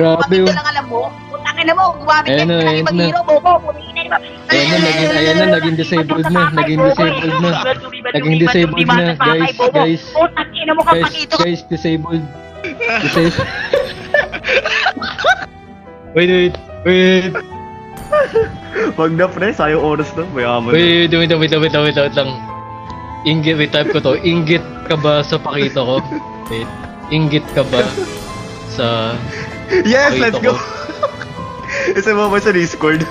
Grabe, Bakit oh. ka lang alam mo? Putangin na mo, gumamit Ayan yan na, ka ayan na. mag-hero, bobo, pumingin na. Ayan na, naging disabled na. Naging disabled na. Naging disabled na. Guys, guys. Putangin na mo Guys, kapag ito. guys, disabled. Disabled. Wait. Wag na pre, sayang oras na. Mayaman. Wait lang. Inggit, wait, type ko to. Inggit ka ba sa pakita ko? Wait. Inggit ka ba sa Yes, let's pakita go! ko? Isa mo ba sa Discord?